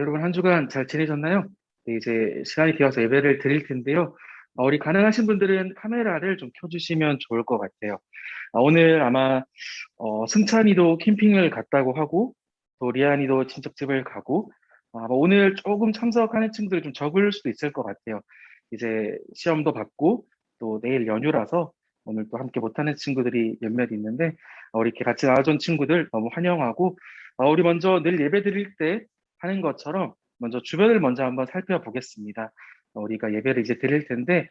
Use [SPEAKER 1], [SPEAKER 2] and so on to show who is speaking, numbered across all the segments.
[SPEAKER 1] 여러분 한 주간 잘 지내셨나요? 네, 이제 시간이 되어서 예배를 드릴 텐데요. 우리 가능하신 분들은 카메라를 좀 켜주시면 좋을 것 같아요. 오늘 아마 승찬이도 캠핑을 갔다고 하고 또 리안이도 친척집을 가고 아마 오늘 조금 참석하는 친구들이 좀 적을 수도 있을 것 같아요. 이제 시험도 받고 또 내일 연휴라서 오늘 또 함께 못하는 친구들이 몇몇 있는데 우리 이렇게 같이 나와준 친구들 너무 환영하고 우리 먼저 늘 예배 드릴 때 하는 것처럼 먼저 주변을 먼저 한번 살펴보겠습니다. 우리가 예배를 이제 드릴 텐데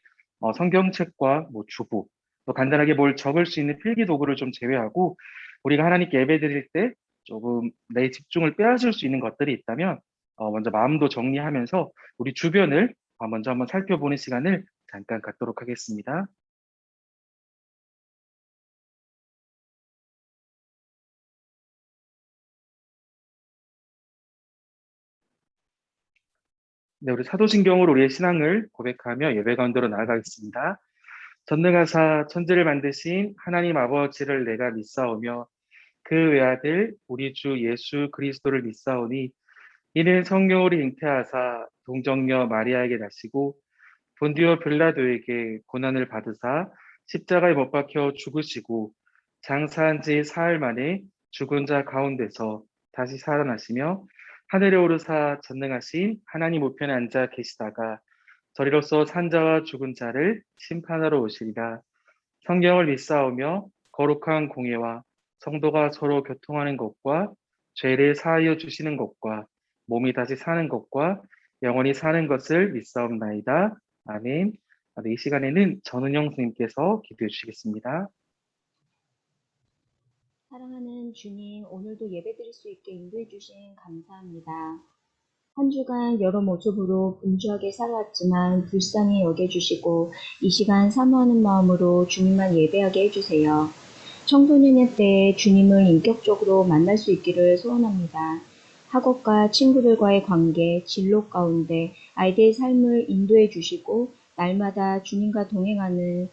[SPEAKER 1] 성경책과 뭐 주보 또 간단하게 뭘 적을 수 있는 필기 도구를 좀 제외하고 우리가 하나님께 예배 드릴 때 조금 내 집중을 빼앗을 수 있는 것들이 있다면 먼저 마음도 정리하면서 우리 주변을 먼저 한번 살펴보는 시간을 잠깐 갖도록 하겠습니다. 네, 우리 사도신경으로 우리의 신앙을 고백하며 예배 가운데로 나아가겠습니다. 전능하사 천지를 만드신 하나님 아버지를 내가 믿사오며 그 외아들 우리 주 예수 그리스도를 믿사오니 이는 성령으로 잉태하사 동정녀 마리아에게 나시고 본디오 빌라도에게 고난을 받으사 십자가에 못 박혀 죽으시고 장사한 지 사흘 만에 죽은 자 가운데서 다시 살아나시며 하늘에 오르사 전능하신 하나님 우편에 앉아 계시다가 저리로서 산자와 죽은 자를 심판하러 오시리라. 성경을 믿사오며 거룩한 공예와 성도가 서로 교통하는 것과 죄를 사하여 주시는 것과 몸이 다시 사는 것과 영원히 사는 것을 믿사옵나이다. 아멘. 네, 이 시간에는 전은영 선생님께서 기도해 주시겠습니다.
[SPEAKER 2] 사랑하는 주님, 오늘도 예배드릴 수 있게 인도해 주신 감사합니다. 한 주간 여러 모습으로 분주하게 살아왔지만 불쌍히 여겨주시고 이 시간 사모하는 마음으로 주님만 예배하게 해주세요. 청소년의 때에 주님을 인격적으로 만날 수 있기를 소원합니다. 학업과 친구들과의 관계, 진로 가운데 아이들의 삶을 인도해 주시고 날마다 주님과 동행하는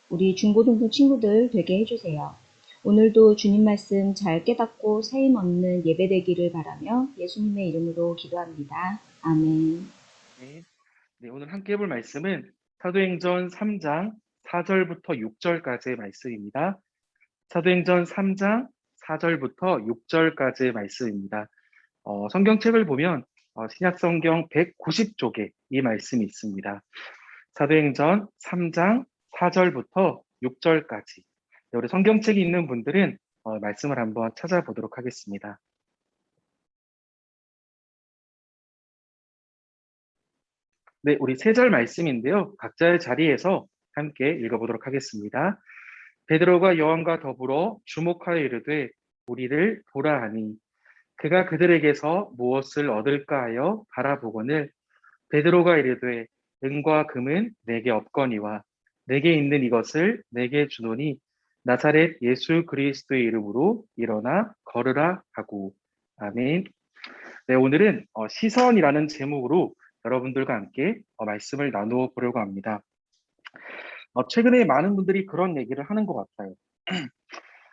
[SPEAKER 2] 우리 중고등부 친구들 되게 해주세요. 오늘도 주님 말씀 잘 깨닫고 세임 얻는 예배 되기를 바라며 예수님의 이름으로 기도합니다. 아멘.
[SPEAKER 1] 네, 네, 오늘 함께 해볼 말씀은 사도행전 3장 4절부터 6절까지의 말씀입니다. 사도행전 3장 4절부터 6절까지의 말씀입니다. 성경책을 보면 신약성경 190쪽에 이 말씀이 있습니다. 사도행전 3장 4절부터 6절까지. 우리 성경책이 있는 분들은 말씀을 한번 찾아보도록 하겠습니다. 네, 우리 세 절 말씀인데요. 각자의 자리에서 함께 읽어보도록 하겠습니다. 베드로가 요한과 더불어 주목하여 이르되 우리를 보라 하니 그가 그들에게서 무엇을 얻을까 하여 바라보거늘 베드로가 이르되 은과 금은 내게 없거니와 내게 있는 이것을 내게 주노니 나사렛 예수 그리스도의 이름으로 일어나 걸으라 하고 아멘. 네, 오늘은 시선이라는 제목으로 여러분들과 함께 말씀을 나누어 보려고 합니다. 최근에 많은 분들이 그런 얘기를 하는 것 같아요.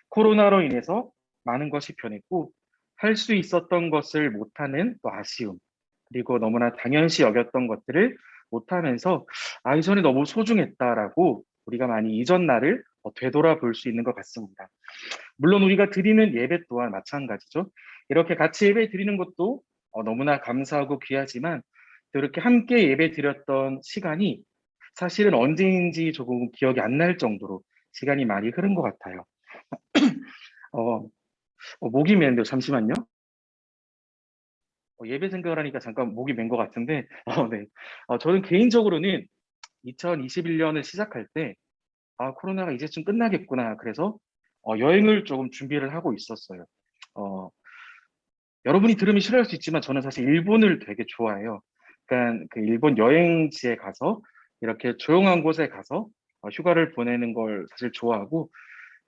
[SPEAKER 1] 코로나로 인해서 많은 것이 변했고 할 수 있었던 것을 못하는 또 아쉬움 그리고 너무나 당연시 여겼던 것들을 못하면서 이전에 너무 소중했다라고 우리가 많이 이전 날을 되돌아볼 수 있는 것 같습니다. 물론 우리가 드리는 예배 또한 마찬가지죠. 이렇게 같이 예배 드리는 것도 너무나 감사하고 귀하지만 또 이렇게 함께 예배 드렸던 시간이 사실은 언제인지 조금 기억이 안 날 정도로 시간이 많이 흐른 것 같아요. 어, 목이 메는데 잠시만요. 예배 생각을 하니까 잠깐 목이 맨 것 같은데, 네. 저는 개인적으로는 2021년을 시작할 때, 코로나가 이제쯤 끝나겠구나. 그래서 여행을 조금 준비를 하고 있었어요. 어, 여러분이 들으면 싫어할 수 있지만 저는 사실 일본을 되게 좋아해요. 그러니까 그 일본 여행지에 가서 이렇게 조용한 곳에 가서 휴가를 보내는 걸 사실 좋아하고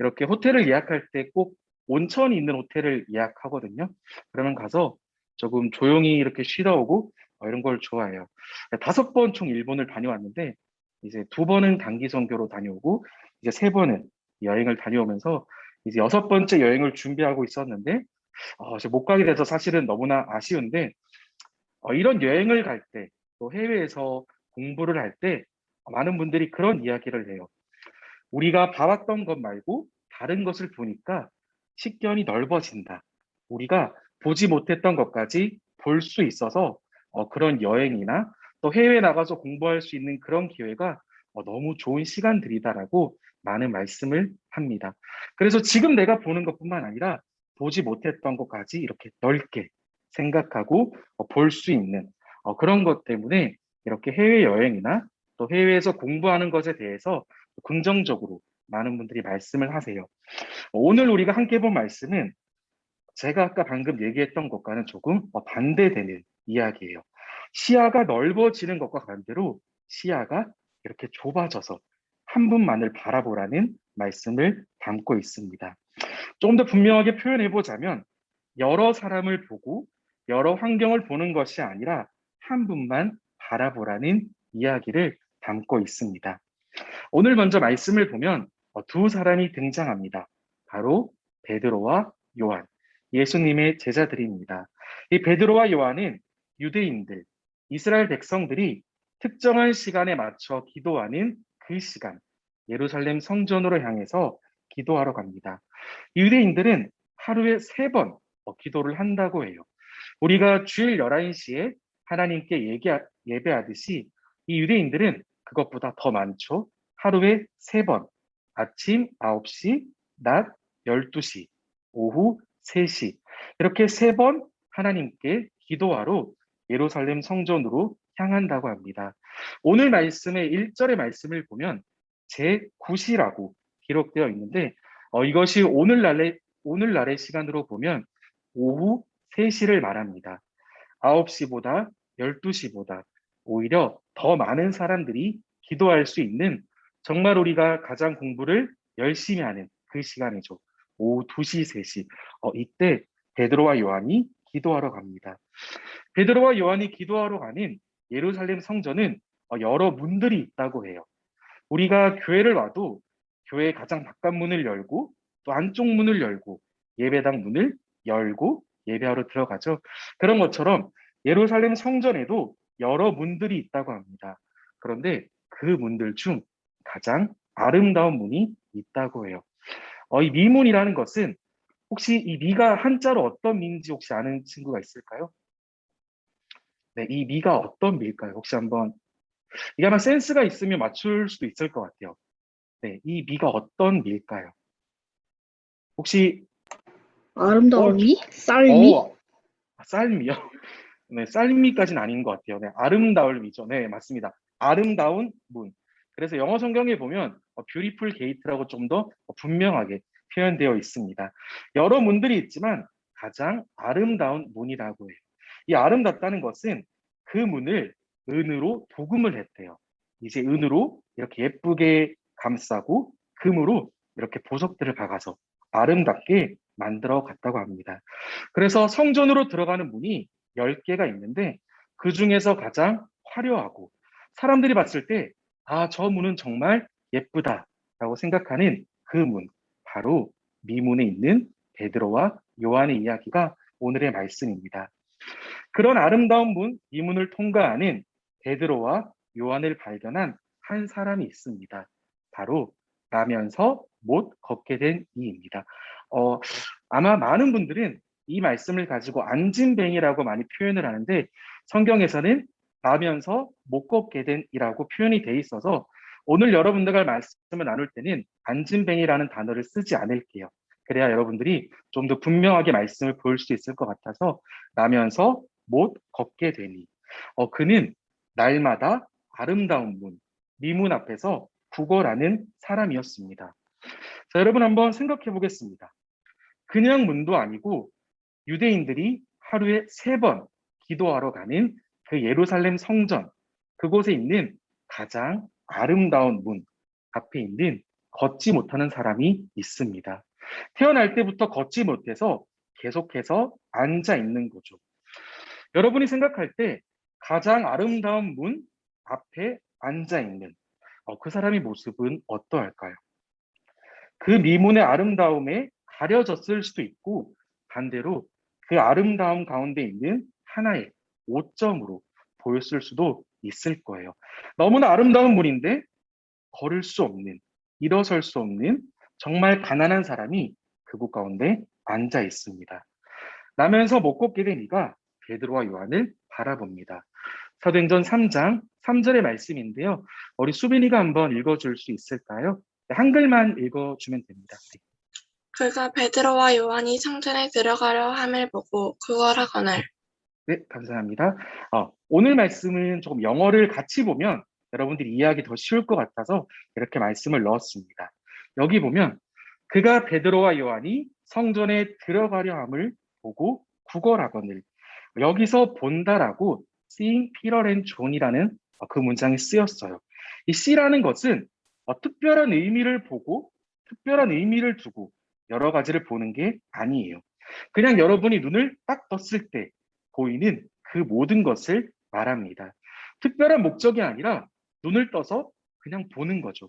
[SPEAKER 1] 이렇게 호텔을 예약할 때 꼭 온천이 있는 호텔을 예약하거든요. 그러면 가서 조금 조용히 이렇게 쉬다 오고 이런 걸 좋아해요. 5번 총 일본을 다녀왔는데 이제 2번은 단기 선교로 다녀오고 이제 3번은 여행을 다녀오면서 이제 6번째 여행을 준비하고 있었는데 이제 못 가게 돼서 사실은 너무나 아쉬운데 이런 여행을 갈 때, 또 해외에서 공부를 할 때 많은 분들이 그런 이야기를 해요. 우리가 봐왔던 것 말고 다른 것을 보니까 식견이 넓어진다. 우리가 보지 못했던 것까지 볼 수 있어서 그런 여행이나 또 해외에 나가서 공부할 수 있는 그런 기회가 너무 좋은 시간들이다라고 많은 말씀을 합니다. 그래서 지금 내가 보는 것뿐만 아니라 보지 못했던 것까지 이렇게 넓게 생각하고 볼 수 있는 그런 것 때문에 이렇게 해외여행이나 또 해외에서 공부하는 것에 대해서 긍정적으로 많은 분들이 말씀을 하세요. 오늘 우리가 함께 본 말씀은 제가 아까 방금 얘기했던 것과는 조금 반대되는 이야기예요. 시야가 넓어지는 것과 반대로 시야가 이렇게 좁아져서 한 분만을 바라보라는 말씀을 담고 있습니다. 조금 더 분명하게 표현해 보자면 여러 사람을 보고 여러 환경을 보는 것이 아니라 한 분만 바라보라는 이야기를 담고 있습니다. 오늘 먼저 말씀을 보면 두 사람이 등장합니다. 바로 베드로와 요한, 예수님의 제자들입니다. 이 베드로와 요한은 유대인들, 이스라엘 백성들이 특정한 시간에 맞춰 기도하는 그 시간, 예루살렘 성전으로 향해서 기도하러 갑니다. 유대인들은 하루에 3번 기도를 한다고 해요. 우리가 주일 11시에 하나님께 예배하듯이 이 유대인들은 그것보다 더 많죠. 하루에 3번, 아침 9시, 낮 12시, 오후 3시, 이렇게 3번 하나님께 기도하러 예루살렘 성전으로 향한다고 합니다. 오늘 말씀의 1절의 말씀을 보면 제9시라고 기록되어 있는데 이것이 오늘날의 시간으로 보면 오후 3시를 말합니다. 9시보다 12시보다 오히려 더 많은 사람들이 기도할 수 있는 정말 우리가 가장 공부를 열심히 하는 그 시간이죠. 오후 2시, 3시. 이때 베드로와 요한이 기도하러 갑니다. 베드로와 요한이 기도하러 가는 예루살렘 성전은 여러 문들이 있다고 해요. 우리가 교회를 와도 교회의 가장 바깥 문을 열고 또 안쪽 문을 열고 예배당 문을 열고 예배하러 들어가죠. 그런 것처럼 예루살렘 성전에도 여러 문들이 있다고 합니다. 그런데 그 문들 중 가장 아름다운 문이 있다고 해요. 이 미문이라는 것은 혹시 이 미가 한자로 어떤 미인지 혹시 아는 친구가 있을까요? 네, 이 미가 어떤 미일까요? 혹시 한번 이게 아마 센스가 있으면 맞출 수도 있을 것 같아요. 네, 이 미가 어떤 미일까요? 혹시
[SPEAKER 3] 아름다운
[SPEAKER 1] 주-
[SPEAKER 3] 미? 쌀미?
[SPEAKER 1] 쌀미요? 네, 쌀미까지는 아닌 것 같아요. 네, 아름다울 미죠. 네, 맞습니다. 아름다운 문. 그래서 영어 성경에 보면 beautiful gate라고 좀 더 분명하게 표현되어 있습니다. 여러 문들이 있지만 가장 아름다운 문이라고 해요. 이 아름답다는 것은 그 문을 은으로 도금을 했대요. 이제 은으로 이렇게 예쁘게 감싸고 금으로 이렇게 보석들을 박아서 아름답게 만들어 갔다고 합니다. 그래서 성전으로 들어가는 문이 10개가 있는데 그 중에서 가장 화려하고 사람들이 봤을 때 저 문은 정말 예쁘다라고 생각하는 그 문, 바로 미문에 있는 베드로와 요한의 이야기가 오늘의 말씀입니다. 그런 아름다운 문, 이 문을 통과하는 베드로와 요한을 발견한 한 사람이 있습니다. 바로 나면서 못 걷게 된 이입니다. 어, 아마 많은 분들은 이 말씀을 가지고 안진뱅이라고 많이 표현을 하는데 성경에서는 나면서 못 걷게 된 이라고 표현이 돼 있어서 오늘 여러분들과 말씀을 나눌 때는 안진뱅이라는 단어를 쓰지 않을게요. 그래야 여러분들이 좀 더 분명하게 말씀을 볼 수 있을 것 같아서 나면서 못 걷게 되니. 그는 날마다 아름다운 문, 미문 앞에서 구걸하는 사람이었습니다. 자, 여러분 한번 생각해 보겠습니다. 그냥 문도 아니고 유대인들이 하루에 3번 기도하러 가는 그 예루살렘 성전, 그곳에 있는 가장 아름다운 문 앞에 있는 걷지 못하는 사람이 있습니다. 태어날 때부터 걷지 못해서 계속해서 앉아 있는 거죠. 여러분이 생각할 때 가장 아름다운 문 앞에 앉아 있는 그 사람의 모습은 어떠할까요? 그 미문의 아름다움에 가려졌을 수도 있고 반대로 그 아름다움 가운데 있는 하나의 오점으로 보였을 수도 있을 거예요. 너무나 아름다운 분인데 걸을 수 없는, 일어설 수 없는 정말 가난한 사람이 그곳 가운데 앉아 있습니다. 나면서 못 걷게 된 이가 베드로와 요한을 바라봅니다. 사도행전 3장 3절의 말씀인데요. 우리 수빈이가 한번 읽어줄 수 있을까요? 네, 한글만 읽어주면 됩니다. 네.
[SPEAKER 4] 그가 베드로와 요한이 성전에 들어가려 함을 보고 구걸하거늘.
[SPEAKER 1] 네, 감사합니다. 오늘 말씀은 조금 영어를 같이 보면 여러분들이 이해하기 더 쉬울 것 같아서 이렇게 말씀을 넣었습니다. 여기 보면 그가 베드로와 요한이 성전에 들어가려 함을 보고 구걸하거늘. 여기서 본다라고 seeing Peter and John이라는 그 문장이 쓰였어요. 이 C라는 것은 특별한 의미를 보고 특별한 의미를 두고 여러 가지를 보는 게 아니에요. 그냥 여러분이 눈을 딱 떴을 때 보이는 그 모든 것을 말합니다. 특별한 목적이 아니라 눈을 떠서 그냥 보는 거죠.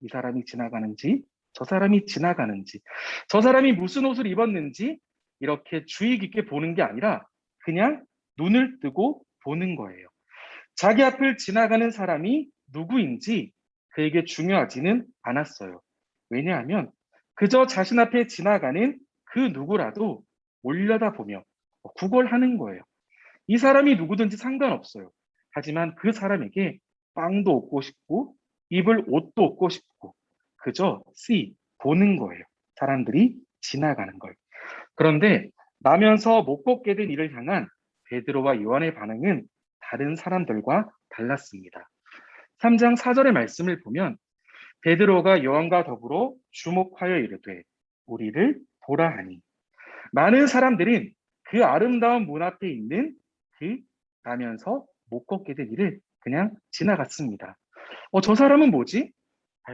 [SPEAKER 1] 이 사람이 지나가는지, 저 사람이 지나가는지, 저 사람이 무슨 옷을 입었는지 이렇게 주의 깊게 보는 게 아니라 그냥 눈을 뜨고 보는 거예요. 자기 앞을 지나가는 사람이 누구인지 그에게 중요하지는 않았어요. 왜냐하면 그저 자신 앞에 지나가는 그 누구라도 올려다보며 구걸하는 거예요. 이 사람이 누구든지 상관없어요. 하지만 그 사람에게 빵도 얻고 싶고 입을 옷도 얻고 싶고 그저 보는 거예요. 사람들이 지나가는 걸. 그런데 나면서 못 걷게 된 이를 향한 베드로와 요한의 반응은 다른 사람들과 달랐습니다. 3장 4절의 말씀을 보면 베드로가 요한과 더불어 주목하여 이르되 우리를 보라 하니 많은 사람들은 그 아름다운 문 앞에 있는 그 나면서 못 걷게 된 이를 그냥 지나갔습니다. 저 사람은 뭐지?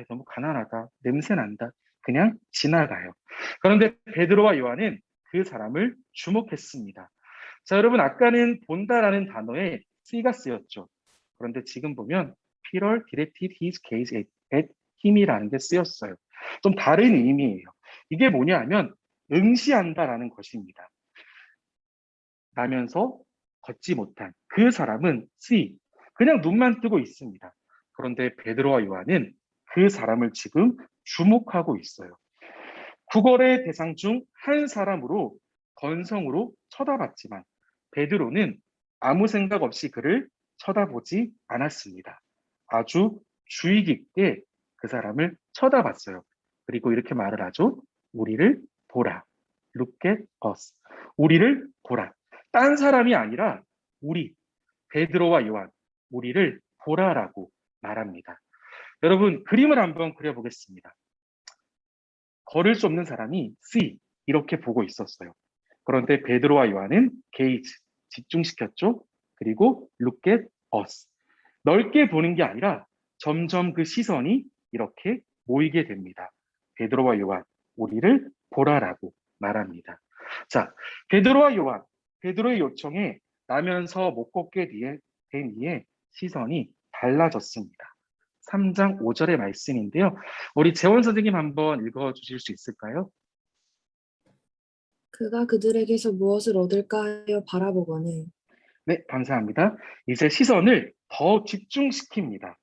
[SPEAKER 1] 너무 가난하다. 냄새 난다. 그냥 지나가요. 그런데 베드로와 요한은 그 사람을 주목했습니다. 자, 여러분 아까는 본다라는 단어에 C가 쓰였죠. 그런데 지금 보면 Peter directed his gaze at him이라는 게 쓰였어요. 좀 다른 의미예요. 이게 뭐냐 하면 응시한다라는 것입니다. 나면서 걷지 못한 그 사람은 C, 그냥 눈만 뜨고 있습니다. 그런데 베드로와 요한은 그 사람을 지금 주목하고 있어요. 구걸의 대상 중 한 사람으로 건성으로 쳐다봤지만 베드로는 아무 생각 없이 그를 쳐다보지 않았습니다. 아주 주의 깊게 그 사람을 쳐다봤어요. 그리고 이렇게 말을 하죠. 우리를 보라. Look at us. 우리를 보라. 딴 사람이 아니라 우리, 베드로와 요한, 우리를 보라라고 말합니다. 여러분, 그림을 한번 그려보겠습니다. 걸을 수 없는 사람이 see, 이렇게 보고 있었어요. 그런데 베드로와 요한은 gaze, 집중시켰죠. 그리고 look at us. 넓게 보는 게 아니라 점점 그 시선이 이렇게 모이게 됩니다. 베드로와 요한, 우리를 보라라고 말합니다. 자, 베드로와 요한, 베드로의 요청에 나면서 못 걷게 된 이의 시선이 달라졌습니다. 3장 5절의 말씀인데요. 우리 재원 선생님 한번 읽어주실 수 있을까요?
[SPEAKER 5] 그가 그들에게서 무엇을 얻을까 하여 바라보거늘.
[SPEAKER 1] 네, 감사합니다. 이제 시선을 더 집중시킵니다.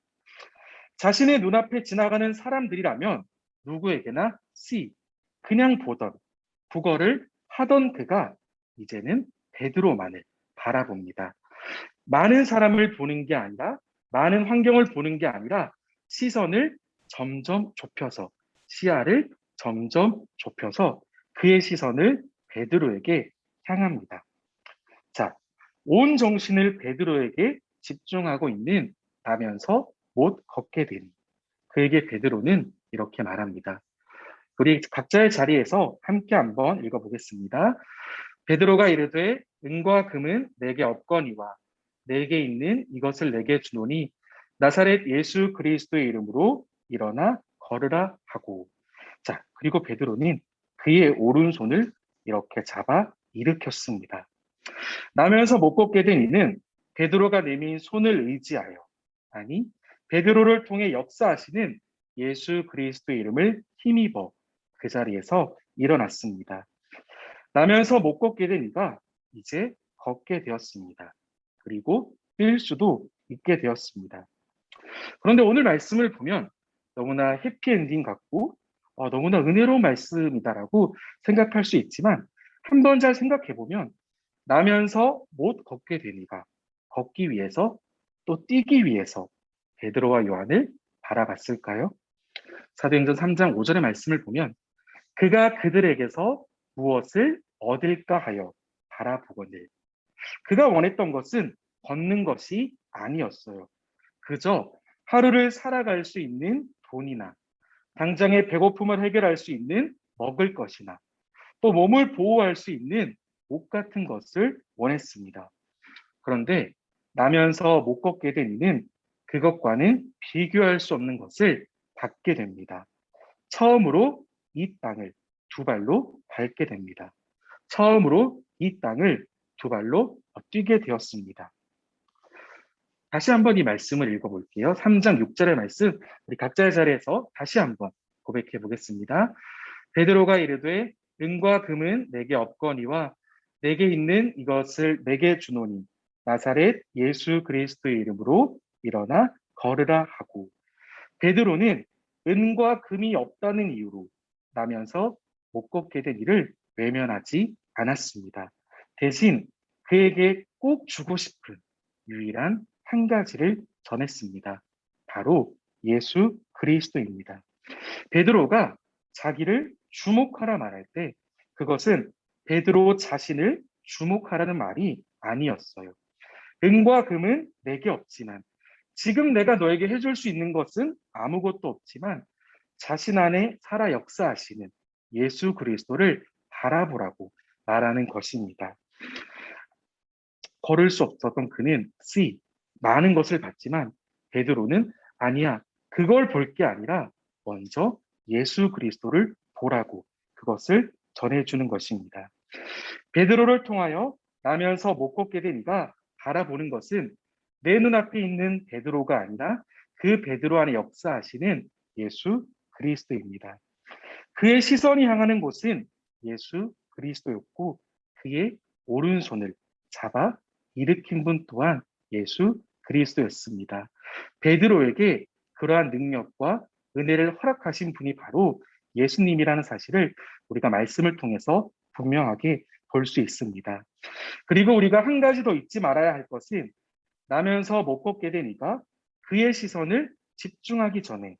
[SPEAKER 1] 자신의 눈앞에 지나가는 사람들이라면 누구에게나 그냥 보던, 국어를 하던 그가 이제는 베드로만을 바라봅니다. 많은 사람을 보는 게 아니라, 많은 환경을 보는 게 아니라 시선을 점점 좁혀서, 시야를 점점 좁혀서 그의 시선을 베드로에게 향합니다. 자, 온 정신을 베드로에게 집중하고 있는 나면서 못 걷게 되니 그에게 베드로는 이렇게 말합니다. 우리 각자의 자리에서 함께 한번 읽어보겠습니다. 베드로가 이르되 은과 금은 내게 없거니와 내게 있는 이것을 내게 주노니 나사렛 예수 그리스도의 이름으로 일어나 걸으라 하고. 자, 그리고 베드로는 그의 오른손을 이렇게 잡아 일으켰습니다. 나면서 못 걷게 된 이는 베드로가 내민 손을 의지하여, 아니 베드로를 통해 역사하시는 예수 그리스도의 이름을 힘입어 그 자리에서 일어났습니다. 나면서 못 걷게 된 이가 이제 걷게 되었습니다. 그리고 뛸 수도 있게 되었습니다. 그런데 오늘 말씀을 보면 너무나 해피엔딩 같고 너무나 은혜로운 말씀이다라고 생각할 수 있지만 한번 잘 생각해 보면 나면서 못 걷게 되니가 걷기 위해서 또 뛰기 위해서 베드로와 요한을 바라봤을까요? 사도행전 3장 5절의 말씀을 보면 그가 그들에게서 무엇을 얻을까 하여 바라보거늘. 그가 원했던 것은 걷는 것이 아니었어요. 그저 하루를 살아갈 수 있는 돈이나 당장의 배고픔을 해결할 수 있는 먹을 것이나 또 몸을 보호할 수 있는 옷 같은 것을 원했습니다. 그런데 나면서 못 걷게 된 이는 그것과는 비교할 수 없는 것을 받게 됩니다. 처음으로 이 땅을 두 발로 밟게 됩니다. 처음으로 이 땅을 두 발로 뛰게 되었습니다. 다시 한번 이 말씀을 읽어볼게요. 3장 6절의 말씀, 우리 각자의 자리에서 다시 한번 고백해 보겠습니다. 베드로가 이르되 은과 금은 내게 없거니와 내게 있는 이것을 내게 주노니 나사렛 예수 그리스도의 이름으로 일어나 걸으라 하고. 베드로는 은과 금이 없다는 이유로 나면서 못 걷게 된 일을 외면하지 않았습니다. 대신 그에게 꼭 주고 싶은 유일한 한 가지를 전했습니다. 바로 예수 그리스도입니다. 베드로가 자기를 주목하라 말할 때 그것은 베드로 자신을 주목하라는 말이 아니었어요. 은과 금은 내게 없지만 지금 내가 너에게 해줄 수 있는 것은 아무것도 없지만 자신 안에 살아 역사하시는 예수 그리스도를 바라보라고 말하는 것입니다. 걸을 수 없었던 그는 많은 것을 봤지만 베드로는 아니야, 그걸 볼 게 아니라 먼저 예수 그리스도를 보라고 그것을 전해주는 것입니다. 베드로를 통하여 나면서 못 걷게 된 이가 바라보는 것은 내 눈앞에 있는 베드로가 아니라 그 베드로 안에 역사하시는 예수 그리스도입니다. 그의 시선이 향하는 곳은 예수 그리스도였고 그의 오른손을 잡아 일으킨 분 또한 예수 그리스도였습니다. 베드로에게 그러한 능력과 은혜를 허락하신 분이 바로 예수님이라는 사실을 우리가 말씀을 통해서 분명하게 볼 수 있습니다. 그리고 우리가 한 가지 더 잊지 말아야 할 것은 나면서 못 걷게 된 이가 그의 시선을 집중하기 전에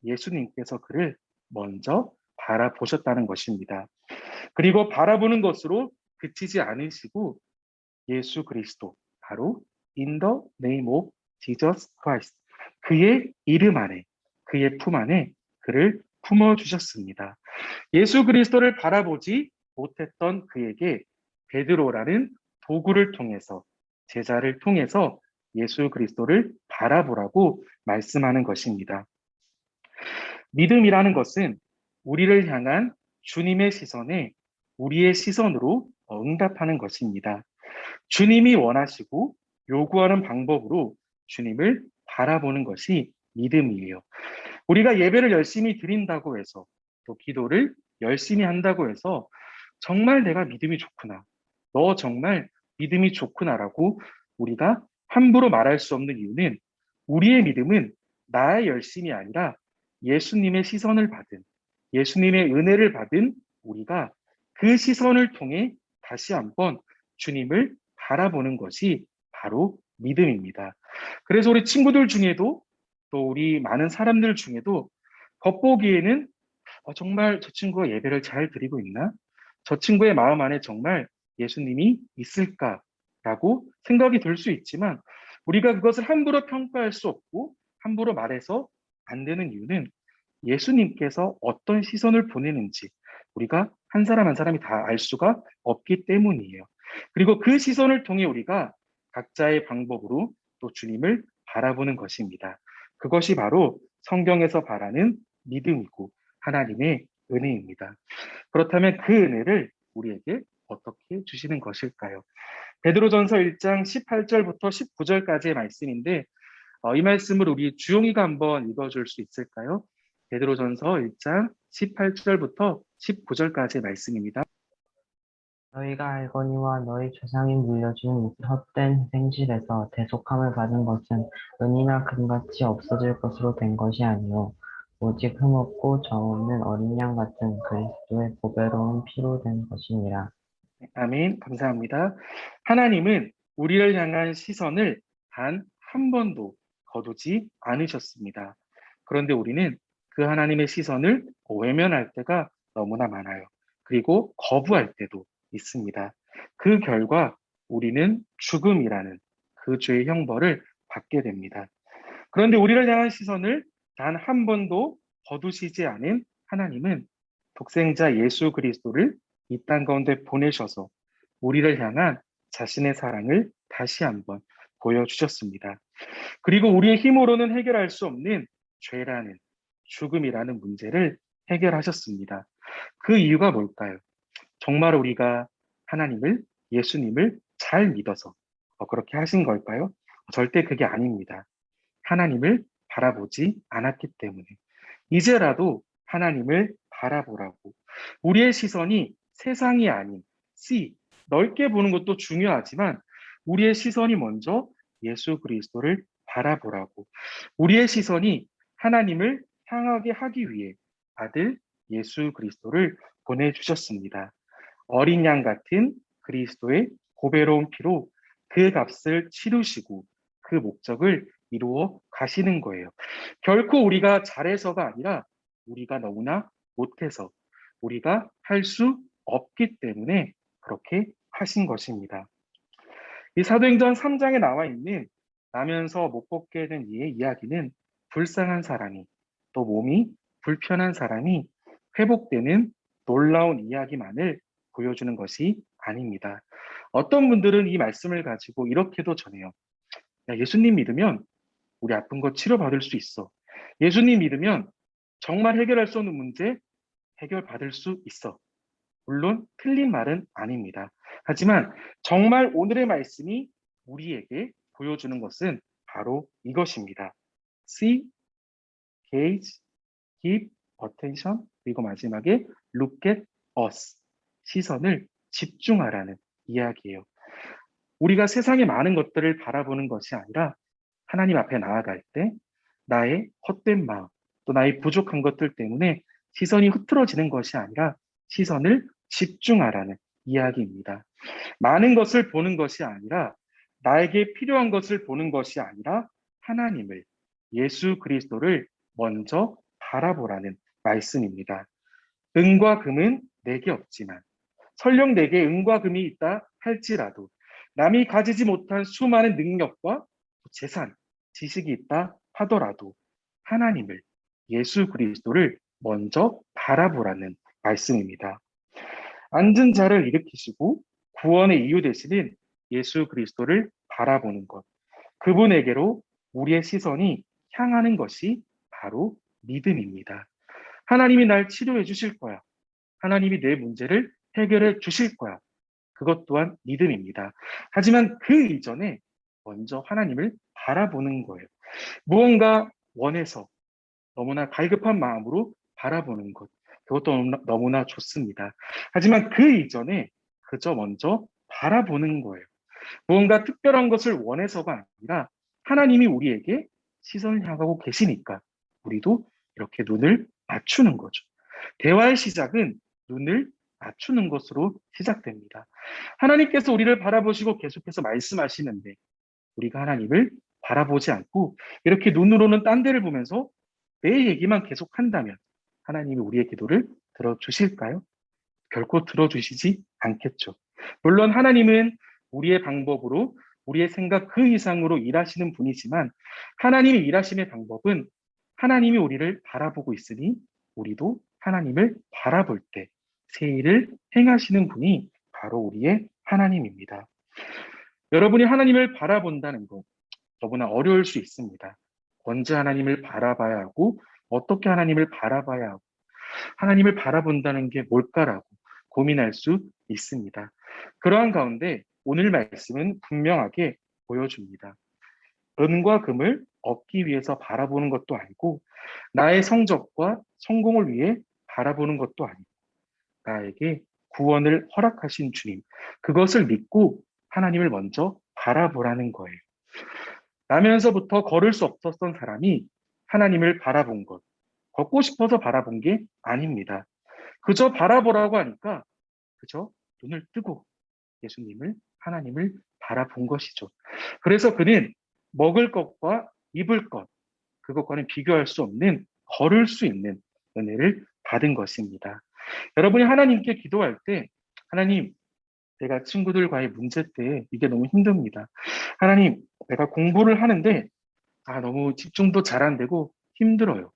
[SPEAKER 1] 예수님께서 그를 먼저 바라보셨다는 것입니다. 그리고 바라보는 것으로 그치지 않으시고 예수 그리스도, 바로 In the name of Jesus Christ, 그의 이름 안에, 그의 품 안에 그를 품어주셨습니다. 예수 그리스도를 바라보지 못했던 그에게 베드로라는 도구를 통해서, 제자를 통해서 예수 그리스도를 바라보라고 말씀하는 것입니다. 믿음이라는 것은 우리를 향한 주님의 시선에 우리의 시선으로 응답하는 것입니다. 주님이 원하시고 요구하는 방법으로 주님을 바라보는 것이 믿음이에요. 우리가 예배를 열심히 드린다고 해서 또 기도를 열심히 한다고 해서 정말 내가 믿음이 좋구나, 너 정말 믿음이 좋구나라고 우리가 함부로 말할 수 없는 이유는 우리의 믿음은 나의 열심이 아니라 예수님의 시선을 받은, 예수님의 은혜를 받은 우리가 그 시선을 통해 다시 한번 주님을 바라보는 것이 바로 믿음입니다. 그래서 우리 친구들 중에도 또 우리 많은 사람들 중에도 겉보기에는 정말 저 친구가 예배를 잘 드리고 있나? 저 친구의 마음 안에 정말 예수님이 있을까라고 생각이 들 수 있지만 우리가 그것을 함부로 평가할 수 없고 함부로 말해서 안 되는 이유는 예수님께서 어떤 시선을 보내는지 우리가 한 사람 한 사람이 다 알 수가 없기 때문이에요. 그리고 그 시선을 통해 우리가 각자의 방법으로 또 주님을 바라보는 것입니다. 그것이 바로 성경에서 바라는 믿음이고 하나님의 은혜입니다. 그렇다면 그 은혜를 우리에게 어떻게 주시는 것일까요? 베드로전서 1장 18절부터 19절까지의 말씀인데 이 말씀을 우리 주용이가 한번 읽어줄 수 있을까요? 베드로전서 1장 18절부터 19절까지의 말씀입니다.
[SPEAKER 6] 너희가 알거니와 너희 조상이 물려준 헛된 생실에서 대속함을 받은 것은 은이나 금같이 없어질 것으로 된 것이 아니요 오직 흠없고 정없는 어린 양 같은 그리스도의 보배로운 피로 된 것이니라.
[SPEAKER 1] 아멘. 감사합니다. 하나님은 우리를 향한 시선을 단 한 번도 거두지 않으셨습니다. 그런데 우리는 그 하나님의 시선을 외면할 때가 너무나 많아요. 그리고 거부할 때도 있습니다. 그 결과 우리는 죽음이라는 그 죄의 형벌을 받게 됩니다. 그런데 우리를 향한 시선을 단 한 번도 거두시지 않은 하나님은 독생자 예수 그리스도를 이 땅 가운데 보내셔서 우리를 향한 자신의 사랑을 다시 한번 보여주셨습니다. 그리고 우리의 힘으로는 해결할 수 없는 죄라는 죽음이라는 문제를 해결하셨습니다. 그 이유가 뭘까요? 정말 우리가 하나님을, 예수님을 잘 믿어서 그렇게 하신 걸까요? 절대 그게 아닙니다. 하나님을 바라보지 않았기 때문에 이제라도 하나님을 바라보라고 우리의 시선이 세상이 아닌 see, 넓게 보는 것도 중요하지만 우리의 시선이 먼저 예수 그리스도를 바라보라고 우리의 시선이 하나님을 향하게 하기 위해 아들 예수 그리스도를 보내주셨습니다. 어린 양 같은 그리스도의 고배로운 피로 그 값을 치르시고 그 목적을 이루어 가시는 거예요. 결코 우리가 잘해서가 아니라 우리가 너무나 못해서 우리가 할 수 없기 때문에 그렇게 하신 것입니다. 이 사도행전 3장에 나와 있는 나면서 못 걷게 된 이의 이야기는 불쌍한 사람이 또 몸이 불편한 사람이 회복되는 놀라운 이야기만을 보여주는 것이 아닙니다. 어떤 분들은 이 말씀을 가지고 이렇게도 전해요. 야, 예수님 믿으면 우리 아픈 거 치료받을 수 있어. 예수님 믿으면 정말 해결할 수 없는 문제 해결받을 수 있어. 물론 틀린 말은 아닙니다. 하지만 정말 오늘의 말씀이 우리에게 보여주는 것은 바로 이것입니다. See, gaze, give attention, 그리고 마지막에 look at us. 시선을 집중하라는 이야기예요. 우리가 세상의 많은 것들을 바라보는 것이 아니라 하나님 앞에 나아갈 때 나의 헛된 마음, 또 나의 부족한 것들 때문에 시선이 흐트러지는 것이 아니라 시선을 집중하라는 이야기입니다. 많은 것을 보는 것이 아니라 나에게 필요한 것을 보는 것이 아니라 하나님을, 예수 그리스도를 먼저 바라보라는 말씀입니다. 은과 금은 내게 없지만 설령 내게 은과 금이 있다 할지라도 남이 가지지 못한 수많은 능력과 재산, 지식이 있다 하더라도 하나님을, 예수 그리스도를 먼저 바라보라는 말씀입니다. 앉은 자를 일으키시고 구원의 이유 되시는 예수 그리스도를 바라보는 것. 그분에게로 우리의 시선이 향하는 것이 바로 믿음입니다. 하나님이 날 치료해 주실 거야. 하나님이 내 문제를 해결해 주실 거야. 그것 또한 믿음입니다. 하지만 그 이전에 먼저 하나님을 바라보는 거예요. 무언가 원해서 너무나 갈급한 마음으로 바라보는 것. 그것도 너무나 좋습니다. 하지만 그 이전에 그저 먼저 바라보는 거예요. 무언가 특별한 것을 원해서가 아니라 하나님이 우리에게 시선을 향하고 계시니까 우리도 이렇게 눈을 맞추는 거죠. 대화의 시작은 눈을 맞추는 것으로 시작됩니다. 하나님께서 우리를 바라보시고 계속해서 말씀하시는데 우리가 하나님을 바라보지 않고 이렇게 눈으로는 딴 데를 보면서 내 얘기만 계속한다면 하나님이 우리의 기도를 들어주실까요? 결코 들어주시지 않겠죠. 물론 하나님은 우리의 방법으로 우리의 생각 그 이상으로 일하시는 분이지만 하나님의 일하심의 방법은 하나님이 우리를 바라보고 있으니 우리도 하나님을 바라볼 때 새 일을 행하시는 분이 바로 우리의 하나님입니다. 여러분이 하나님을 바라본다는 것 너무나 어려울 수 있습니다. 언제 하나님을 바라봐야 하고 어떻게 하나님을 바라봐야 하고 하나님을 바라본다는 게 뭘까라고 고민할 수 있습니다. 그러한 가운데 오늘 말씀은 분명하게 보여줍니다. 은과 금을 얻기 위해서 바라보는 것도 아니고 나의 성적과 성공을 위해 바라보는 것도 아니고 나에게 구원을 허락하신 주님, 그것을 믿고 하나님을 먼저 바라보라는 거예요. 나면서부터 걸을 수 없었던 사람이 하나님을 바라본 것, 걷고 싶어서 바라본 게 아닙니다. 그저 바라보라고 하니까 그저 눈을 뜨고 예수님을, 하나님을 바라본 것이죠. 그래서 그는 먹을 것과 입을 것, 그것과는 비교할 수 없는, 걸을 수 있는 은혜를 받은 것입니다. 여러분이 하나님께 기도할 때, 하나님, 내가 친구들과의 문제 때 이게 너무 힘듭니다. 하나님, 내가 공부를 하는데 너무 집중도 잘 안 되고 힘들어요.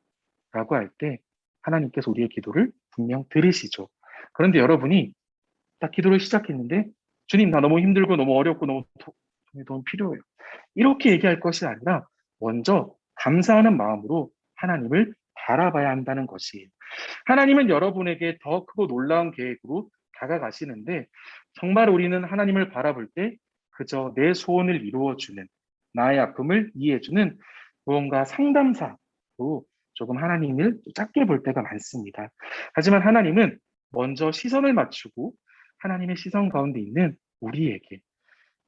[SPEAKER 1] 라고 할 때 하나님께서 우리의 기도를 분명 들으시죠. 그런데 여러분이 딱 기도를 시작했는데 주님, 나 너무 힘들고 너무 어렵고 너무 도움이 필요해요. 이렇게 얘기할 것이 아니라 먼저 감사하는 마음으로 하나님을 바라봐야 한다는 것이에요. 하나님은 여러분에게 더 크고 놀라운 계획으로 다가가시는데 정말 우리는 하나님을 바라볼 때 그저 내 소원을 이루어주는, 나의 아픔을 이해해주는 무언가 상담사로 조금 하나님을 작게 볼 때가 많습니다. 하지만 하나님은 먼저 시선을 맞추고 하나님의 시선 가운데 있는 우리에게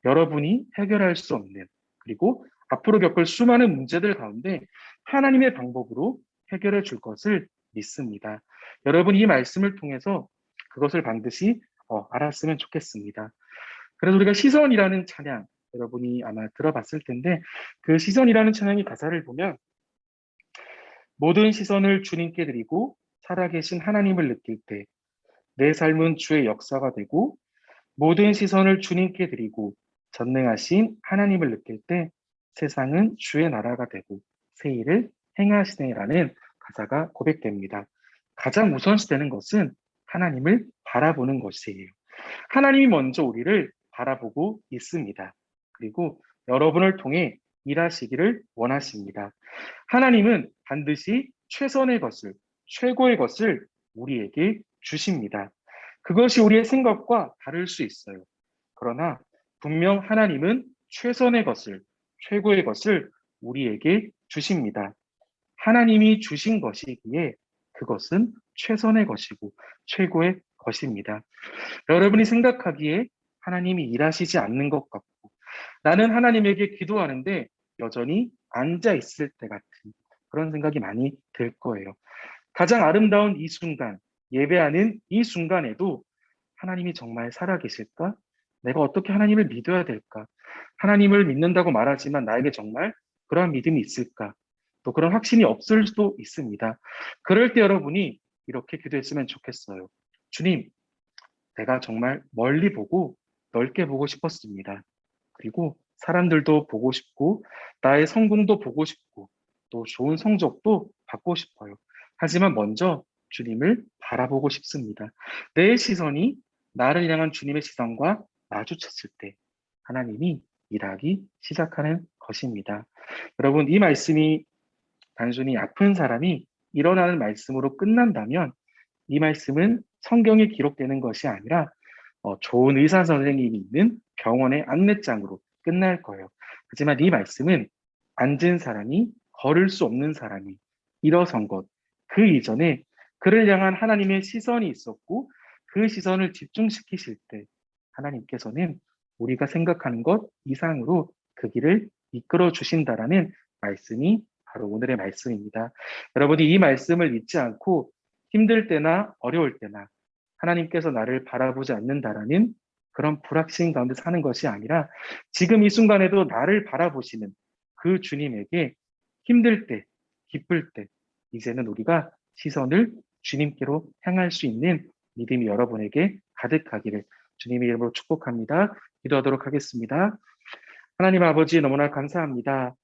[SPEAKER 1] 여러분이 해결할 수 없는, 그리고 앞으로 겪을 수많은 문제들 가운데 하나님의 방법으로 해결해 줄 것을 믿습니다. 여러분 이 말씀을 통해서 그것을 반드시 알았으면 좋겠습니다. 그래서 우리가 시선이라는 찬양, 여러분이 아마 들어봤을 텐데 그 시선이라는 찬양의 가사를 보면 모든 시선을 주님께 드리고 살아계신 하나님을 느낄 때 내 삶은 주의 역사가 되고 모든 시선을 주님께 드리고 전능하신 하나님을 느낄 때 세상은 주의 나라가 되고 새 일을 행하시네라는 가사가 고백됩니다. 가장 우선시되는 것은 하나님을 바라보는 것이에요. 하나님이 먼저 우리를 바라보고 있습니다. 그리고 여러분을 통해 일하시기를 원하십니다. 하나님은 반드시 최선의 것을, 최고의 것을 우리에게 주십니다. 그것이 우리의 생각과 다를 수 있어요. 그러나 분명 하나님은 최선의 것을, 최고의 것을 우리에게 주십니다. 하나님이 주신 것이기에 그것은 최선의 것이고 최고의 것입니다. 여러분이 생각하기에 하나님이 일하시지 않는 것 같고 나는 하나님에게 기도하는데 여전히 앉아 있을 때 같은 그런 생각이 많이 들 거예요. 가장 아름다운 이 순간, 예배하는 이 순간에도 하나님이 정말 살아계실까? 내가 어떻게 하나님을 믿어야 될까? 하나님을 믿는다고 말하지만 나에게 정말 그러한 믿음이 있을까? 또 그런 확신이 없을 수도 있습니다. 그럴 때 여러분이 이렇게 기도했으면 좋겠어요. 주님, 내가 정말 멀리 보고 넓게 보고 싶었습니다. 그리고 사람들도 보고 싶고 나의 성공도 보고 싶고 또 좋은 성적도 받고 싶어요. 하지만 먼저 주님을 바라보고 싶습니다. 내 시선이 나를 향한 주님의 시선과 마주쳤을 때 하나님이 일하기 시작하는 것입니다. 여러분, 이 말씀이 단순히 아픈 사람이 일어나는 말씀으로 끝난다면 이 말씀은 성경에 기록되는 것이 아니라 좋은 의사 선생님이 있는 병원의 안내장으로 끝날 거예요. 하지만 이 말씀은 앉은 사람이, 걸을 수 없는 사람이 일어선 것, 그 이전에 그를 향한 하나님의 시선이 있었고 그 시선을 집중시키실 때 하나님께서는 우리가 생각하는 것 이상으로 그 길을 이끌어 주신다라는 말씀이 바로 오늘의 말씀입니다. 여러분이 이 말씀을 잊지 않고 힘들 때나 어려울 때나 하나님께서 나를 바라보지 않는다라는 그런 불확신 가운데 사는 것이 아니라 지금 이 순간에도 나를 바라보시는 그 주님에게 힘들 때, 기쁠 때 이제는 우리가 시선을 주님께로 향할 수 있는 믿음이 여러분에게 가득하기를 주님의 이름으로 축복합니다. 기도하도록 하겠습니다. 하나님 아버지 너무나 감사합니다.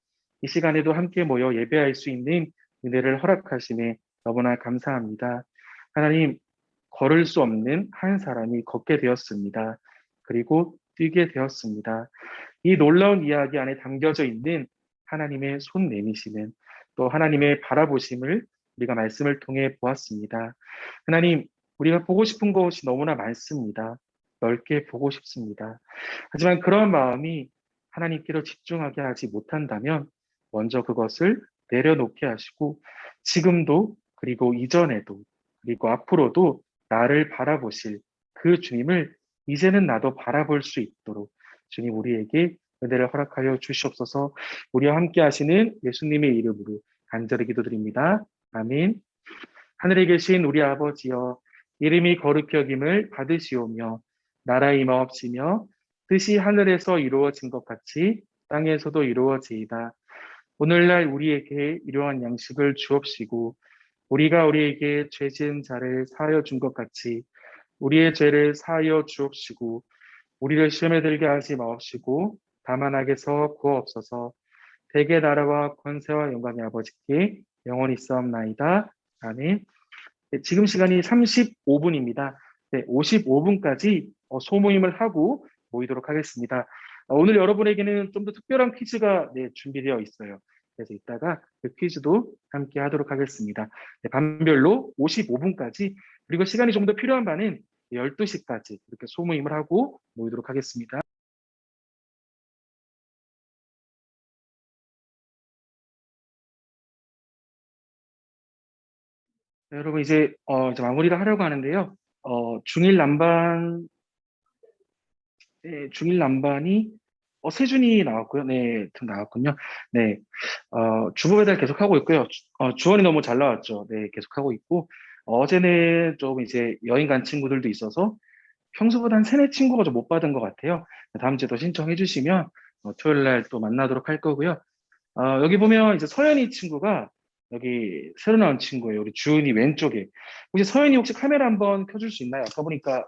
[SPEAKER 1] 이 시간에도 함께 모여 예배할 수 있는 은혜를 허락하심에 너무나 감사합니다. 하나님, 걸을 수 없는 한 사람이 걷게 되었습니다. 그리고 뛰게 되었습니다. 이 놀라운 이야기 안에 담겨져 있는 하나님의 손 내미시는 또 하나님의 바라보심을 우리가 말씀을 통해 보았습니다. 하나님, 우리가 보고 싶은 것이 너무나 많습니다. 넓게 보고 싶습니다. 하지만 그런 마음이 하나님께로 집중하게 하지 못한다면 먼저 그것을 내려놓게 하시고 지금도 그리고 이전에도 그리고 앞으로도 나를 바라보실 그 주님을 이제는 나도 바라볼 수 있도록 주님 우리에게 은혜를 허락하여 주시옵소서. 우리와 함께 하시는 예수님의 이름으로 간절히 기도드립니다. 아멘. 하늘에 계신 우리 아버지여, 이름이 거룩히 여김을 받으시오며 나라의 임하옵시며 뜻이 하늘에서 이루어진 것 같이 땅에서도 이루어지이다. 오늘날 우리에게 일용할 양식을 주옵시고 우리가 우리에게 죄 지은 자를 사하여 준 것 같이 우리의 죄를 사하여 주옵시고 우리를 시험에 들게 하지 마옵시고 다만 악에서 구하옵소서. 대개 나라와 권세와 영광이 아버지께 영원히 있사옵나이다. 아멘. 네, 지금 시간이 35분입니다. 네, 55분까지 소모임을 하고 모이도록 하겠습니다. 오늘 여러분에게는 좀 더 특별한 퀴즈가 준비되어 있어요. 그래서 이따가 그 퀴즈도 함께 하도록 하겠습니다. 네, 반별로 55분까지, 그리고 시간이 좀 더 필요한 반은 12시까지 이렇게 소모임을 하고 모이도록 하겠습니다. 네, 여러분 이제 마무리를 하려고 하는데요. 중일 남반, 네, 중일 남반이 세준이 나왔고요. 네, 나왔군요. 네, 주보 배달 계속하고 있고요. 주원이 너무 잘 나왔죠. 네, 계속하고 있고, 어제는 좀 이제 여행 간 친구들도 있어서 평소보다 한 세네 친구가 좀 못 받은 것 같아요. 다음 주에 또 신청해 주시면 토요일 날 또 만나도록 할 거고요. 여기 보면 이제 서연이 친구가 여기 새로 나온 친구예요. 우리 주은이 왼쪽에. 혹시 서연이 혹시 카메라 한번 켜줄 수 있나요? 아까 보니까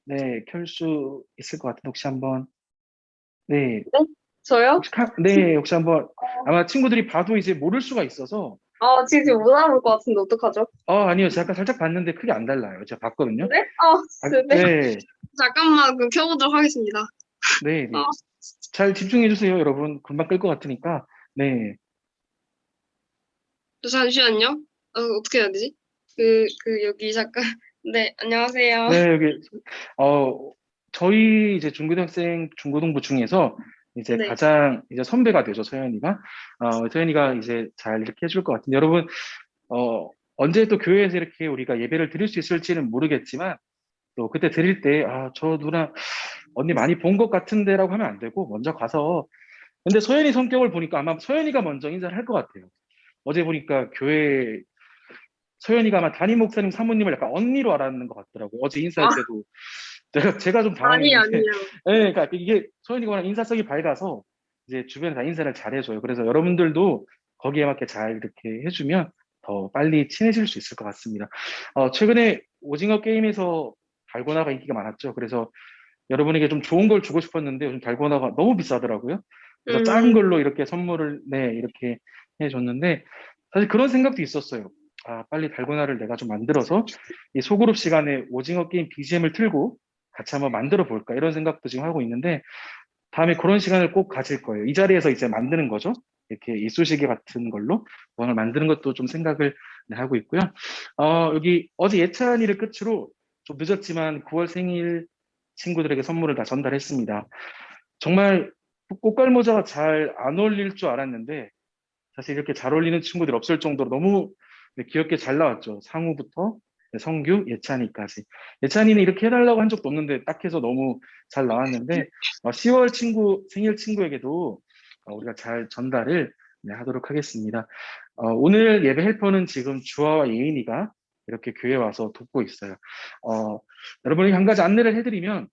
[SPEAKER 1] 네, 켤 수 있을 것 같은데 혹시 한번 네,
[SPEAKER 7] 저요?
[SPEAKER 1] 네, 혹시 한번 아마 친구들이 봐도 이제 모를 수가 있어서
[SPEAKER 7] 지금 못 알아볼 것 같은데 어떡하죠?
[SPEAKER 1] 아니요. 제가 아까 살짝 봤는데 크게 안 달라요. 제가 봤거든요.
[SPEAKER 7] 네? 네.
[SPEAKER 1] 네.
[SPEAKER 7] 잠깐만, 그럼 켜보도록 하겠습니다.
[SPEAKER 1] 네, 네.
[SPEAKER 7] 어.
[SPEAKER 1] 잘 집중해 주세요, 여러분. 금방 끌 것 같으니까. 네.
[SPEAKER 7] 잠시만요. 어떻게 해야 되지? 여기 잠깐. 네, 안녕하세요.
[SPEAKER 1] 네, 여기 저희 이제 중고등학생 중고등부 중에서 이제
[SPEAKER 7] 네.
[SPEAKER 1] 가장 이제 선배가 되죠, 서연이가. 서연이가 이제 잘 이렇게 해줄 것 같은데, 여러분, 언제 또 교회에서 이렇게 우리가 예배를 드릴 수 있을지는 모르겠지만, 또 그때 드릴 때, 저 누나, 언니 많이 본 것 같은데라고 하면 안 되고, 먼저 가서, 근데 서연이 성격을 보니까 아마 서연이가 먼저 인사를 할 것 같아요. 어제 보니까 교회, 서연이가 아마 담임 목사님 사모님을 약간 언니로 알았는 것 같더라고요. 어제 인사할 때도. 제가 좀 당황했는데.
[SPEAKER 7] 아니에요.
[SPEAKER 1] 네, 그러니까 이게 서연이가 워낙 인사성이 밝아서 이제 주변에 다 인사를 잘 해줘요. 그래서 여러분들도 거기에 맞게 잘 이렇게 해주면 더 빨리 친해질 수 있을 것 같습니다. 최근에 오징어 게임에서 달고나가 인기가 많았죠. 그래서 여러분에게 좀 좋은 걸 주고 싶었는데 요즘 달고나가 너무 비싸더라고요. 그래서 작은 걸로 이렇게 선물을 이렇게 해줬는데 사실 그런 생각도 있었어요. 빨리 달고나를 내가 좀 만들어서 이 소그룹 시간에 오징어 게임 BGM을 틀고 같이 한번 만들어 볼까 이런 생각도 지금 하고 있는데 다음에 그런 시간을 꼭 가질 거예요. 이 자리에서 이제 만드는 거죠. 이렇게 이쑤시개 같은 걸로 뭔가 만드는 것도 좀 생각을 하고 있고요. 여기 어제 예찬이를 끝으로 좀 늦었지만 9월 생일 친구들에게 선물을 다 전달했습니다. 정말 꽃갈모자가 잘 안 어울릴 줄 알았는데 사실 이렇게 잘 어울리는 친구들이 없을 정도로 너무 귀엽게 잘 나왔죠. 상우부터 성규, 예찬이까지. 예찬이는 이렇게 해달라고 한 적도 없는데 딱 해서 너무 잘 나왔는데 10월 생일 친구에게도 우리가 잘 전달을 하도록 하겠습니다. 오늘 예배 헬퍼는 지금 주아와 예인이가 이렇게 교회에 와서 돕고 있어요. 여러분에게 한 가지 안내를 해드리면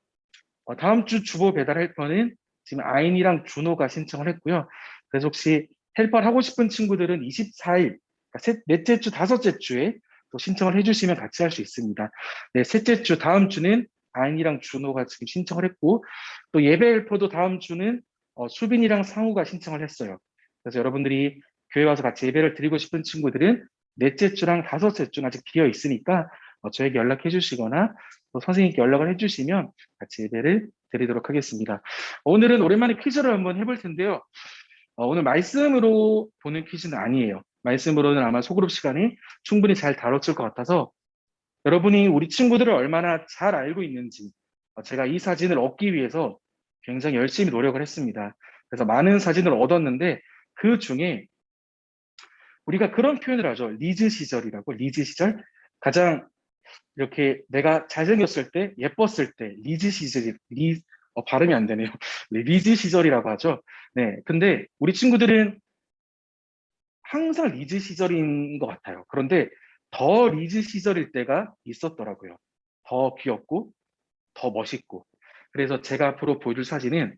[SPEAKER 1] 다음 주 주보 배달 헬퍼는 지금 아인이랑 준호가 신청을 했고요. 그래서 혹시 헬퍼를 하고 싶은 친구들은 24일, 그러니까 넷째 주, 다섯째 주에 또 신청을 해주시면 같이 할 수 있습니다. 네, 셋째 주, 다음 주는 아인이랑 준호가 지금 신청을 했고, 또 예배 헬퍼도 다음 주는 수빈이랑 상우가 신청을 했어요. 그래서 여러분들이 교회 와서 같이 예배를 드리고 싶은 친구들은 넷째 주랑 다섯째 주는 아직 비어 있으니까 저에게 연락해 주시거나 또 선생님께 연락을 해주시면 같이 예배를 드리도록 하겠습니다. 오늘은 오랜만에 퀴즈를 한번 해볼 텐데요. 오늘 말씀으로 보는 퀴즈는 아니에요. 말씀으로는 아마 소그룹 시간이 충분히 잘 다뤘을 것 같아서 여러분이 우리 친구들을 얼마나 잘 알고 있는지 제가 이 사진을 얻기 위해서 굉장히 열심히 노력을 했습니다. 그래서 많은 사진을 얻었는데 그 중에 우리가 그런 표현을 하죠. 리즈 시절이라고, 리즈 시절. 가장 이렇게 내가 잘생겼을 때, 예뻤을 때, 리즈 시절이, 발음이 안 되네요. 네, 리즈 시절이라고 하죠. 네, 근데 우리 친구들은 항상 리즈 시절인 것 같아요. 그런데 더 리즈 시절일 때가 있었더라고요. 더 귀엽고, 더 멋있고. 그래서 제가 앞으로 보여줄 사진은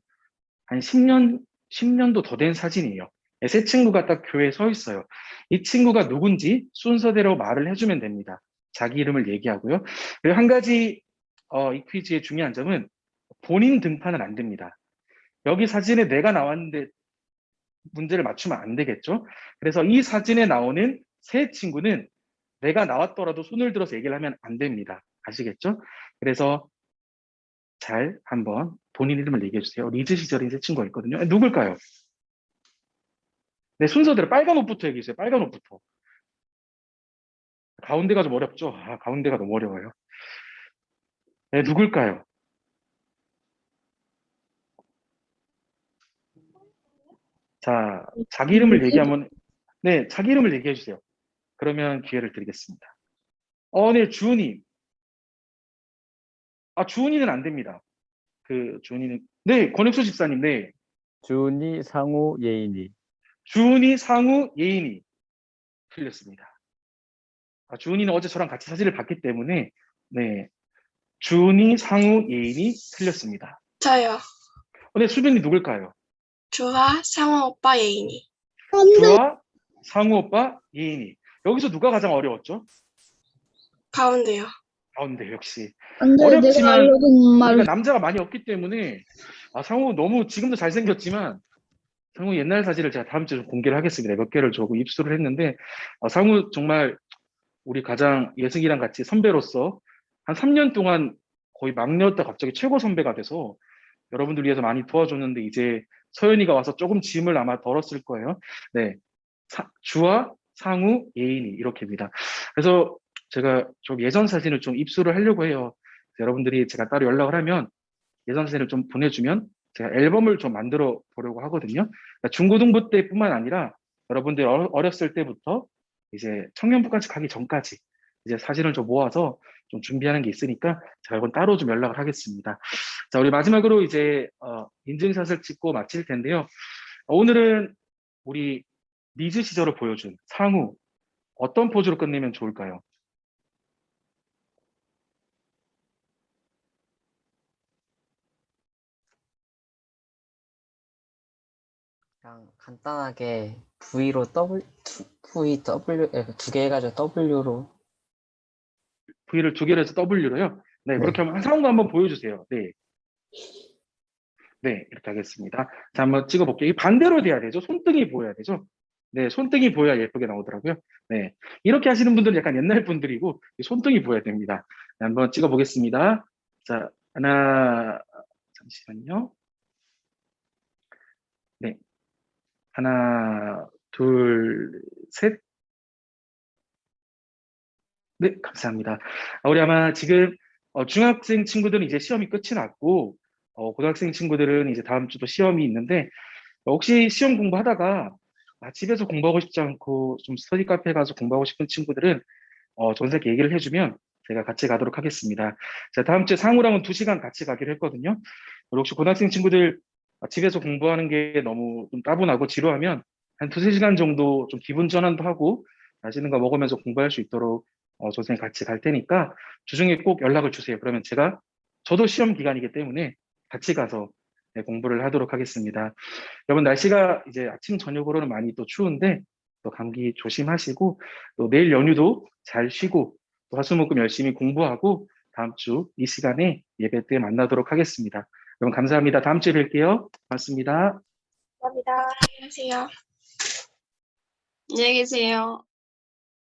[SPEAKER 1] 한 10년도 더 된 사진이에요. 네, 새 친구가 딱 교회에 서 있어요. 이 친구가 누군지 순서대로 말을 해주면 됩니다. 자기 이름을 얘기하고요. 그리고 한 가지 이 퀴즈의 중요한 점은 본인 등판은 안 됩니다. 여기 사진에 내가 나왔는데 문제를 맞추면 안 되겠죠? 그래서 이 사진에 나오는 새 친구는 내가 나왔더라도 손을 들어서 얘기를 하면 안 됩니다. 아시겠죠? 그래서 잘 한번 본인 이름을 얘기해 주세요. 리즈 시절인 새 친구가 있거든요. 누굴까요? 네, 순서대로 빨간 옷부터 얘기해 주세요. 빨간 옷부터. 가운데가 좀 어렵죠? 아, 가운데가 너무 어려워요. 네, 누굴까요? 자, 자기 이름을 얘기하면, 네, 자기 이름을 얘기해 주세요. 그러면 기회를 드리겠습니다. 네, 주은이. 주은이는 안 됩니다. 주은이는, 네, 권혁수 집사님, 네.
[SPEAKER 8] 준이, 상우, 예인이.
[SPEAKER 1] 주은이, 상우, 예인이. 틀렸습니다. 주은이는 어제 저랑 같이 사진을 봤기 때문에, 네. 주은이, 상우, 예인이 틀렸습니다.
[SPEAKER 4] 저요.
[SPEAKER 1] 네, 수빈이 누굴까요?
[SPEAKER 4] 주아, 상호 오빠, 예인이.
[SPEAKER 1] 주아, 상우 오빠, 예인이. 여기서 누가 가장 어려웠죠?
[SPEAKER 4] 가운데요.
[SPEAKER 1] 가운데 역시.
[SPEAKER 3] 안 돼, 내가
[SPEAKER 1] 어렵지만
[SPEAKER 3] 알려준 말.
[SPEAKER 1] 우리가 남자가 많이 없기 때문에 상우 너무 지금도 잘생겼지만 상우 옛날 사진을 제가 다음 주에 좀 공개를 하겠습니다. 몇 개를 주고 입수를 했는데 상우 정말 우리 가장 예승이랑 같이 선배로서 한 3년 동안 거의 막내였다 갑자기 최고 선배가 돼서 여러분들 위해서 많이 도와줬는데 이제 서연이가 와서 조금 짐을 아마 덜었을 거예요. 네, 주아, 상우, 예인이 이렇게입니다. 그래서 제가 좀 예전 사진을 좀 입수를 하려고 해요. 여러분들이 제가 따로 연락을 하면 예전 사진을 좀 보내주면 제가 앨범을 좀 만들어 보려고 하거든요. 그러니까 중고등부 때뿐만 아니라 여러분들 어렸을 때부터 이제 청년부까지 가기 전까지 이제 사진을 좀 모아서 좀 준비하는 게 있으니까 제가 이건 따로 좀 연락을 하겠습니다. 자, 우리 마지막으로 이제 인증샷을 찍고 마칠 텐데요. 오늘은 우리 리즈 시절을 보여준 상우 어떤 포즈로 끝내면 좋을까요?
[SPEAKER 6] 그냥 간단하게 V로 두 개 해가지고 W로.
[SPEAKER 1] V를 두 개로 해서 W로요? 네,
[SPEAKER 6] 네.
[SPEAKER 1] 그렇게 하면 상우가 한번 보여주세요. 네. 네, 이렇게 하겠습니다. 자, 한번 찍어볼게요. 이 반대로 돼야 되죠. 손등이 보여야 되죠. 네, 손등이 보여야 예쁘게 나오더라고요. 네, 이렇게 하시는 분들은 약간 옛날 분들이고 이 손등이 보여야 됩니다. 네, 한번 찍어보겠습니다. 자, 잠시만요. 네, 하나, 둘, 셋. 네, 감사합니다. 우리 아마 지금 중학생 친구들은 이제 시험이 끝이 났고 고등학생 친구들은 이제 다음 주도 시험이 있는데 혹시 시험 공부하다가 집에서 공부하고 싶지 않고 좀 스터디 카페에 가서 공부하고 싶은 친구들은 전세께 얘기를 해주면 제가 같이 가도록 하겠습니다. 자, 다음 주에 상우랑은 2시간 같이 가기로 했거든요. 그리고 혹시 고등학생 친구들 집에서 공부하는 게 너무 좀 따분하고 지루하면 한 2-3시간 정도 좀 기분 전환도 하고 맛있는 거 먹으면서 공부할 수 있도록 선생님 같이 갈 테니까 주중에 꼭 연락을 주세요. 그러면 저도 시험 기간이기 때문에 같이 가서 공부를 하도록 하겠습니다. 여러분 날씨가 이제 아침 저녁으로는 많이 또 추운데 또 감기 조심하시고 또 내일 연휴도 잘 쉬고 또 화수목금 열심히 공부하고 다음 주 이 시간에 예배 때 만나도록 하겠습니다. 여러분 감사합니다. 다음 주에 뵐게요. 고맙습니다.
[SPEAKER 4] 감사합니다. 안녕하세요.
[SPEAKER 7] 안녕히 계세요.